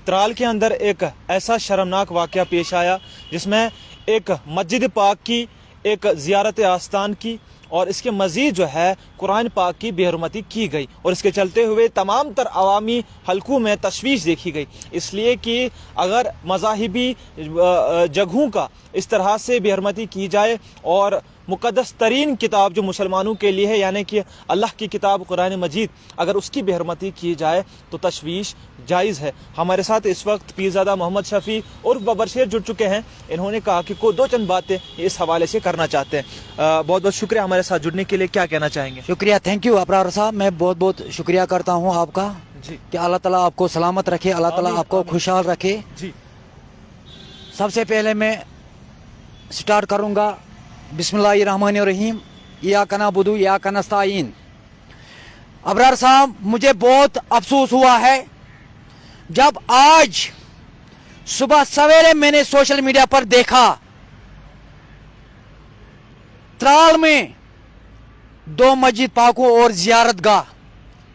ترال کے اندر ایک ایسا شرمناک واقعہ پیش آیا جس میں ایک مسجد پاک کی، ایک زیارت آستان کی اور اس کے مزید جو ہے قرآن پاک کی بے حرمتی کی گئی، اور اس کے چلتے ہوئے تمام تر عوامی حلقوں میں تشویش دیکھی گئی، اس لیے کہ اگر مذاہبی جگہوں کا اس طرح سے بے حرمتی کی جائے اور مقدس ترین کتاب جو مسلمانوں کے لیے ہے یعنی کہ اللہ کی کتاب قرآن مجید، اگر اس کی بے حرمتی کی جائے تو تشویش جائز ہے۔ ہمارے ساتھ اس وقت پیرزادہ محمد شفیع اور ببر شیر جڑ چکے ہیں، انہوں نے کہا کہ کوئی دو چند باتیں اس حوالے سے کرنا چاہتے ہیں۔ بہت بہت شکریہ ہمارے ساتھ جڑنے کے لیے، کیا کہنا چاہیں گے؟ شکریہ، تھینک یو ابرار صاحب، میں بہت بہت شکریہ کرتا ہوں آپ کا جی کہ اللہ تعالیٰ آپ کو سلامت رکھے، اللہ تعالیٰ آپ کو خوشحال رکھے۔ جی سب سے پہلے میں سٹارٹ کروں گا بسم اللہ الرحمن الرحیم، ایاک نعبد و ایاک نستعین۔ ابرار صاحب، مجھے بہت افسوس ہوا ہے جب آج صبح سویرے میں نے سوشل میڈیا پر دیکھا ترال میں دو مسجد پاکوں اور زیارت گاہ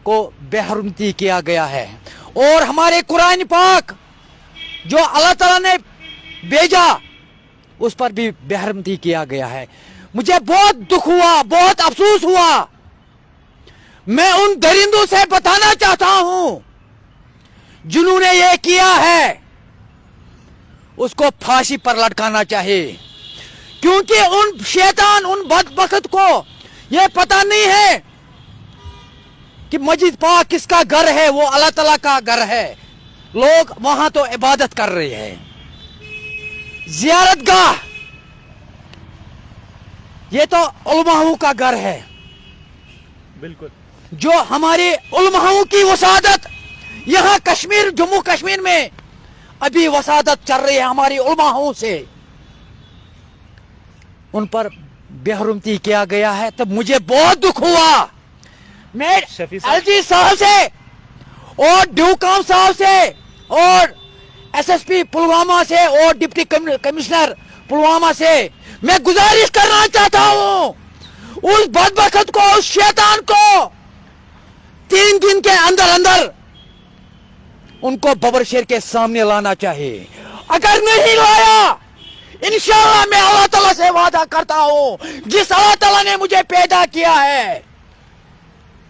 کو بے حرمتی کیا گیا ہے، اور ہمارے قرآن پاک جو اللہ تعالیٰ نے بھیجا اس پر بھی بے حرمتی کیا گیا ہے۔ مجھے بہت دکھ ہوا، بہت افسوس ہوا۔ میں ان درندوں سے بتانا چاہتا ہوں جنہوں نے یہ کیا ہے اس کو پھانسی پر لٹکانا چاہیے، کیونکہ ان شیطان، ان بدبخت کو یہ پتہ نہیں ہے کہ مسجد پاک کس کا گھر ہے، وہ اللہ تعالیٰ کا گھر ہے، لوگ وہاں تو عبادت کر رہے ہیں۔ زیارت گاہ یہ تو علماؤں کا گھر ہے، بالکل، جو ہمارے علماؤں کی وسادت یہاں کشمیر، جموں کشمیر میں ابھی وسادت چل رہی ہے ہماری علماؤں سے، ان پر بے حرمتی کیا گیا ہے، تب مجھے بہت دکھ ہوا۔ میں ایل جی صاحب سے اور ڈیوکام صاحب سے اور ایس ایس پی پلوامہ سے اور ڈپٹی کمشنر پلوامہ سے میں گزارش کرنا چاہتا ہوں اس بدبخت کو، اس شیطان کو 3 دن کے اندر اندر ان کو ببر شیر کے سامنے لانا چاہیے۔ اگر نہیں لایا، انشاءاللہ میں اللہ تعالیٰ سے وعدہ کرتا ہوں جس اللہ تعالیٰ نے مجھے پیدا کیا ہے،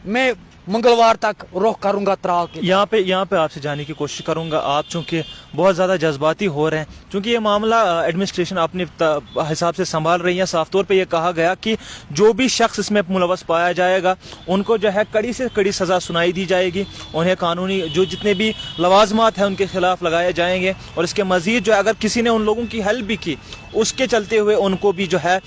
میں منگلوار تک رخ کروں گا ترال کے۔ یہاں پہ آپ سے جانے کی کوشش کروں گا، آپ چونکہ بہت زیادہ جذباتی ہو رہے ہیں، چونکہ یہ معاملہ ایڈمنسٹریشن اپنے حساب سے سنبھال رہی ہے۔ صاف طور پہ یہ کہا گیا کہ جو بھی شخص اس میں ملوث پایا جائے گا ان کو جو ہے کڑی سے کڑی سزا سنائی دی جائے گی، انہیں قانونی جو جتنے بھی لوازمات ہیں ان کے خلاف لگائے جائیں گے، اور اس کے مزید جو ہے اگر کسی نے ان لوگوں کی ہیلپ بھی کی اس کے چلتے ہوئے ان کو بھی جو ہے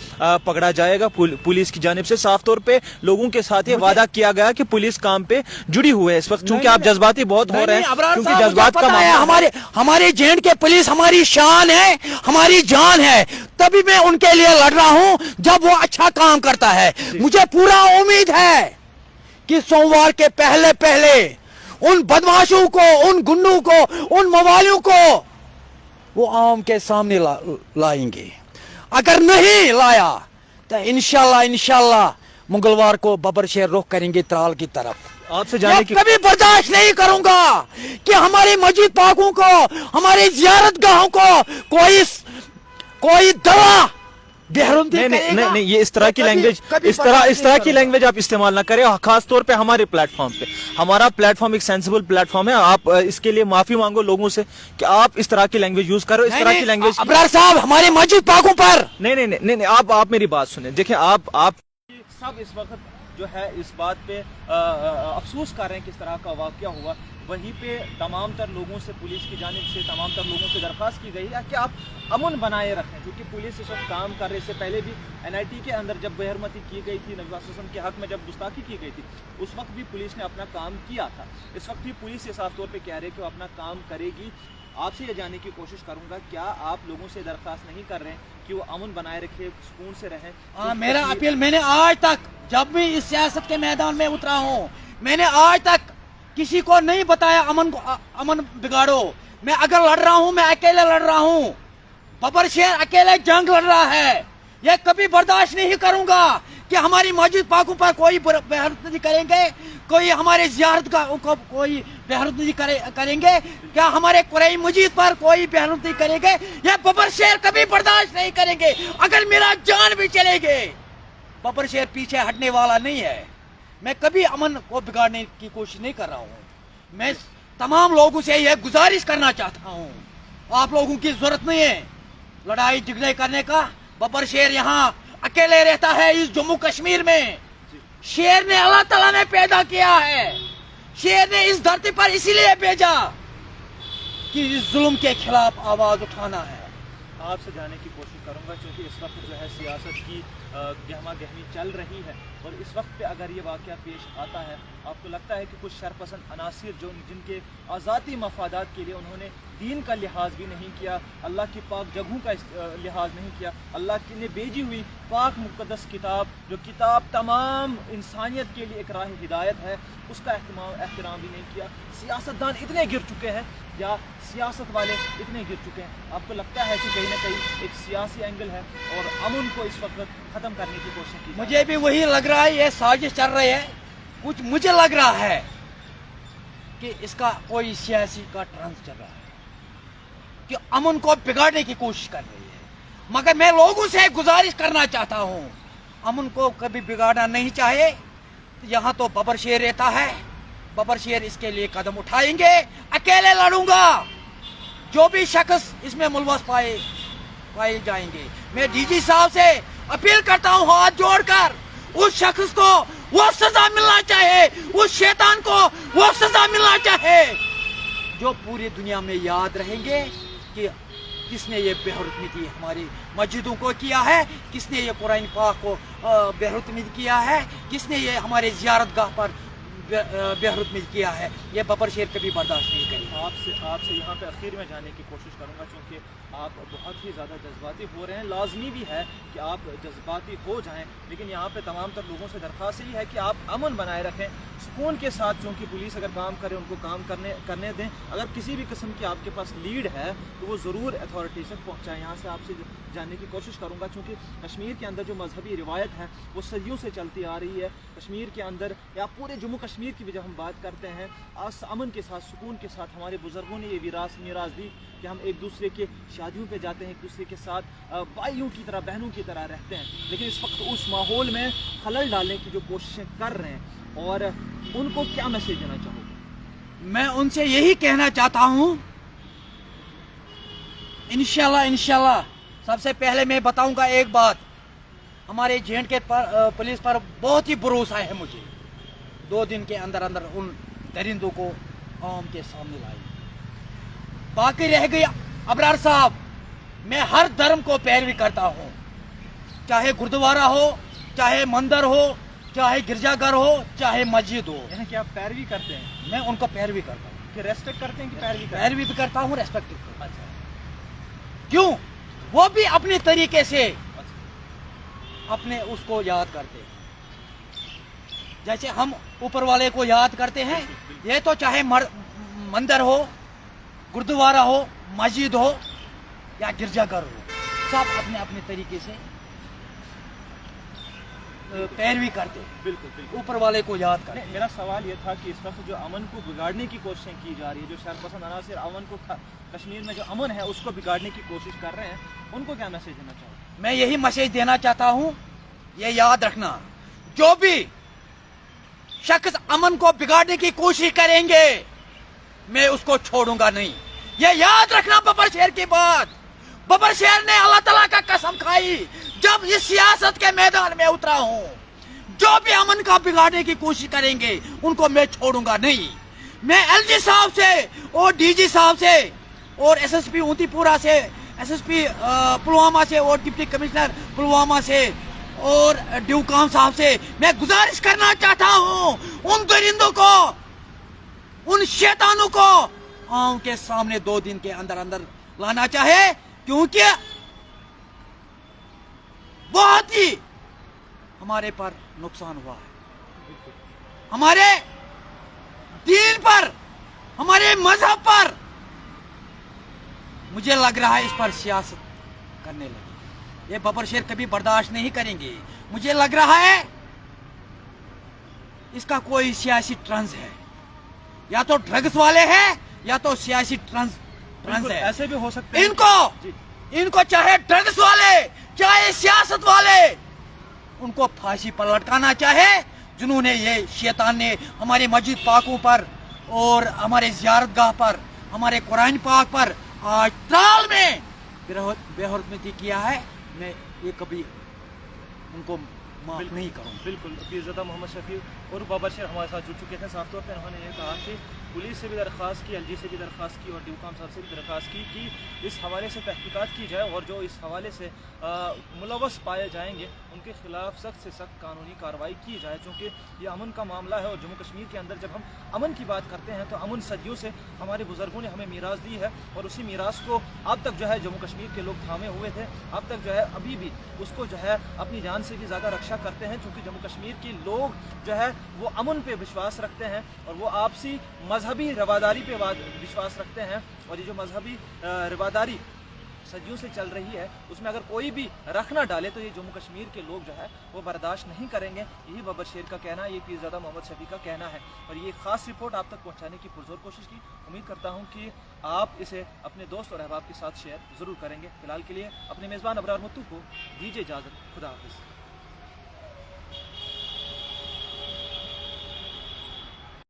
پکڑا جائے گا پولیس کی جانب سے۔ صاف طور پہ لوگوں کے ساتھ یہ وعدہ کیا گیا کہ پولیس کام پہ جڑی ہوئی ہے اس وقت، چونکہ آپ جذباتی بہت ہو رہے ہیں، کیونکہ جذبات کا معاملہ ہے۔ ہمارے جینڈ کے پولیس ہماری شان ہے، ہماری جان ہے، تبھی میں ان کے لیے لڑ رہا ہوں جب وہ اچھا کام کرتا ہے۔ مجھے پورا امید ہے کہ سوموار کے پہلے ان بدماشوں کو، ان گنڈوں کو، ان موالیوں کو وہ عوام کے سامنے لائیں گے۔ اگر نہیں لایا تو انشاءاللہ منگلوار کو ببر شیر رخ کریں گے ترال کی طرف۔ آپ سے جانے کی کبھی برداشت نہیں کروں گا کہ ہماری مسجد پاکوں کو، ہماری زیارت گاہوں کو کوئی دوا بے حرمتی کرے گا۔ نہیں، یہ اس طرح کی لینگویج، اس طرح کی لینگویج آپ استعمال نہ کریں، خاص طور پہ ہمارے پلیٹ فارم پہ۔ ہمارا پلیٹ فارم ایک سینسیبل پلیٹ فارم ہے، آپ اس کے لیے معافی مانگو لوگوں سے کہ آپ اس طرح کی لینگویج یوز کرو، اس طرح کی لینگویج۔ ابرار صاحب، ہماری مسجد پاکوں پر نہیں، آپ میری بات سنیں، دیکھیں آپ سب اس وقت جو ہے اس بات پہ افسوس کر رہے ہیں کس طرح کا واقعہ ہوا، وہیں پہ تمام تر لوگوں سے، پولیس کی جانب سے تمام تر لوگوں سے درخواست کی گئی ہے کہ آپ امن بنائے رکھیں، کیونکہ پولیس اس وقت کام کر رہے۔ اس سے پہلے بھی NIT کے اندر جب بے حرمتی کی گئی تھی، نبی صلی اللہ علیہ وسلم کے حق میں جب گستاخی کی گئی تھی، اس وقت بھی پولیس نے اپنا کام کیا تھا۔ اس وقت بھی پولیس یہ صاف طور پہ کہہ رہے کہ وہ اپنا کام کرے گی۔ آپ سے یہ جاننے کی کوشش کروں گا، کیا آپ لوگوں سے درخواست نہیں کر رہے ہیں کہ وہ امن بنائے رکھے، سکون سے رہیں؟ میرا اپیل، میں نے آج تک جب بھی اس سیاست کے میدان میں اترا ہوں، میں نے آج تک کسی کو نہیں بتایا امن بگاڑو۔ میں اگر لڑ رہا ہوں، میں اکیلے لڑ رہا ہوں، ببر شیر اکیلے جنگ لڑ رہا ہے۔ یہ کبھی برداشت نہیں کروں گا کہ ہماری مسجد پاکوں پر کوئی بے حرمتی کریں گے، कोई हमारे जियारत का को कोई बेहरुमती करेंगे, क्या हमारे कुरान मजीद पर कोई बेहरुमती करेंगे, ये बबर शेर कभी बर्दाश्त नहीं करेंगे, अगर मेरा जान भी चलेगे। बबर शेर पीछे हटने वाला नहीं है। मैं कभी अमन को बिगाड़ने की कोशिश नहीं कर रहा हूँ। मैं तमाम लोगों से यह गुजारिश करना चाहता हूँ, आप लोगों की जरूरत नहीं है लड़ाई झगड़े करने का। बबर शेर यहाँ अकेले रहता है इस जम्मू कश्मीर में। शेर ने अल्लाह ताला ने पैदा किया है, शेर ने इस धरती पर इसीलिए भेजा कि इस जुल्म के खिलाफ आवाज उठाना है। आपसे जानने की कोशिश करूंगा, क्योंकि इस वक्त जो है सियासत की गहमा गहमी चल रही है, और इस वक्त पे अगर ये वाक़या पेश आता है, आपको लगता है कि कुछ शरपसंद अनासिर जो जिनके आज़ादी मफादात के लिए उन्होंने दीन का लिहाज भी नहीं किया, अल्लाह की पाक जगहों का लिहाज नहीं किया, अल्लाह की ने भेजी हुई पाक मुक़द्दस किताब, जो किताब तमाम इंसानियत के लिए एक राह हिदायत है, उसका एहतराम भी नहीं किया। सियासतदान इतने गिर चुके हैं, या सियासत वाले इतने गिर चुके हैं, आपको लगता है कि कहीं ना कहीं एक सियासी एंगल है और अमन को इस वक्त ख़त्म करने की कोशिश की? मुझे भी वही लग रहा है, ये साजिश चल रही है। कुछ मुझे लग रहा है कि इसका कोई सियासी का ट्रांस चल रहा है, कि अमन को बिगाड़ने की कोशिश कर रही है। मगर मैं लोगों से गुजारिश करना चाहता हूँ, अमन को कभी बिगाड़ना नहीं चाहे। तो यहाँ तो बबर शेर रहता है, बबर शेर इसके लिए कदम उठाएंगे। अकेले लड़ूंगा, जो भी शख्स इसमें मुलवस पाए जाएंगे। मैं डीजी साहब से अपील करता हूँ हाथ जोड़कर, उस शख्स को वो सजा मिलना चाहे, उस शैतान को वो सजा मिलना चाहे, जो पूरी दुनिया में याद रहेंगे कि किसने ये बेहरुमती हमारी मस्जिदों को किया है, किसने ये कुरान पाक को बेहरुमती किया है, किसने ये हमारे जियारतगाह पर बेहरुमती किया है। ये बबर शेर कभी बर्दाश्त नहीं करेंगे। आपसे यहाँ पे आखिर में जाने की कोशिश करूँगा, क्योंकि आप बहुत ही ज़्यादा जज्बाती हो रहे हैं। लाजमी भी है कि आप जज्बाती हो जाएं, लेकिन यहाँ पे तमाम तर लोगों से दरख्वास्त यही है कि आप अमन बनाए रखें, सुकून के साथ। क्योंकि पुलिस अगर काम करे उनको काम करने दें। अगर किसी भी किस्म की आपके पास लीड है तो वो ज़रूर अथॉरिटी तक पहुँचाएँ। यहाँ से आपसे जानने की कोशिश करूँगा, क्योंकि कश्मीर के अंदर जो मजहबी रिवायत है वो सदियों से चलती आ रही है। कश्मीर के अंदर या पूरे जम्मू कश्मीर की भी जब हम बात करते हैं, अमन के साथ सुकून के साथ हमारे बुज़ुर्गों ने ये मीरास दी कि हम एक दूसरे के शादियों पे जाते हैं, एक दूसरे के साथ भाइयों की तरह बहनों की तरह रहते हैं। लेकिन इस वक्त उस माहौल में खलल डालने की जो कोशिशें कर रहे हैं, और उनको क्या मैसेज देना चाहोगे? मैं उनसे यही कहना चाहता हूँ, इंशाल्लाह सबसे पहले मैं बताऊंगा एक बात, हमारे J&K पुलिस पर बहुत ही भरोसा है मुझे। 2 दिन के अंदर अंदर उन दरिंदों को आम के सामने लाई। बाकी रह गई अबरार साहब, मैं हर धर्म को पैरवी करता हूँ, चाहे गुरुद्वारा हो, चाहे मंदिर हो, चाहे गिरजाघर हो, चाहे मस्जिद हो। यानी कि आप पैरवी करते हैं? मैं उनको पैरवी करता हूँ। कि रेस्पेक्ट करते हैं कि पैरवी भी करता हूँ, रेस्पेक्ट भी करता हूँ। क्यों? वो भी अपने तरीके से अपने उसको याद करते हैं, जैसे हम ऊपर वाले को याद करते हैं। ये तो चाहे मंदिर हो, गुरुद्वारा हो, मस्जिद हो या गिरजाघर हो, सब अपने अपने तरीके से पैरवी करते हैं। बिल्कुल ऊपर वाले को याद करते हैं। मेरा सवाल ये था कि इस वक्त जो अमन को बिगाड़ने की कोशिशें की जा रही है, जो शरपसंद अनासिर अमन को कश्मीर में जो अमन है उसको बिगाड़ने की कोशिश कर रहे हैं, उनको क्या मैसेज देना चाहोगे? मैं यही मैसेज देना चाहता हूँ, ये याद रखना, जो भी शख्स अमन को बिगाड़ने की कोशिश करेंगे मैं उसको छोड़ूंगा नहीं। ये याद रखना बबर शेर की बात। बबर शेर ने अल्लाह ताला का कसम खाई जब इस सियासत के मैदान में उतरा हूं, जो भी अमन का बिगाड़ने की कोशिश करेंगे उनको मैं छोड़ूंगा नहीं। मैं LG साहब से और DG साहब से और SSP ऊंतीपुरा से, SSP पुलवामा से और डिप्टी कमिश्नर पुलवामा से और ड्यूकाम साहब से मैं गुजारिश करना चाहता हूं, उन दरिंदों को, उन शैतानों को आंखों के सामने 2 दिन के अंदर अंदर लाना चाहे, क्योंकि बहुत ही हमारे पर नुकसान हुआ है, हमारे दीन पर, हमारे मजहब पर। मुझे लग रहा है इस पर सियासत करने लगे। ये बबर शेर कभी बर्दाश्त नहीं करेंगे। मुझे लग रहा है इसका कोई सियासी ट्रंस है, या तो ड्रग्स वाले हैं या तो सियासी ट्रंस बिल्कुल, है। ऐसे भी हो सकते हैं। इनको चाहे ड्रग्स वाले चाहे सियासत वाले, उनको फांसी पर लटकाना चाहे, जिन्होंने ये शैतान ने हमारे मस्जिद पाकों पर और हमारे ज़ियारतगाह पर, हमारे कुरान पाक पर आज त्राल में बेहुरमती किया है। मैं ये कभी उनको माफ नहीं करूँगा। बिल्कुल, पीरज़ादा मोहम्मद शफी और बाबर शेर हमारे साथ जुड़ चुके थे। साफ तौर पर उन्होंने ये कहा कि पुलिस से भी दरख्वास्त की, LG से भी दरख्वास्त की और ड्यूकाम साहब से भी दरख्वास्त की कि इस हवाले से तहकीकात की जाए और जो इस हवाले से मुलवस पाए जाएंगे उनके खिलाफ सख्त से सख्त कानूनी कार्रवाई की जाए, क्योंकि ये अमन का मामला है। और जम्मू कश्मीर के अंदर जब हम अमन की बात करते हैं तो अमन सदियों से हमारे बुजुर्गों ने हमें मीरास दी है और उसी मीरास को अब तक जो है जम्मू कश्मीर के लोग थामे हुए थे, अब तक जो है अभी भी उसको जो है अपनी जान से भी ज़्यादा रक्षा करते हैं, क्योंकि जम्मू कश्मीर के लोग जो है वो अमन पे विश्वास रखते हैं और वो आपसी मजहबी रवादारी पे विश्वास रखते हैं। और ये जो मजहबी रवादारी सदियों से चल रही है उसमें अगर कोई भी रख ना डाले तो ये जम्मू कश्मीर के लोग जो है वो बर्दाश्त नहीं करेंगे। यही बाबर शेर का कहना है, ये पीरज़ादा मोहम्मद शफी का कहना है और ये खास रिपोर्ट आप तक पहुंचाने की पुरजोर कोशिश की। उम्मीद करता हूं कि आप इसे अपने दोस्त और अहबाब के साथ शेयर ज़रूर करेंगे। फिलहाल के लिए अपने मेज़बान अबरार मुत्तू को दीजिए इजाज़त। खुदा हाफिज़।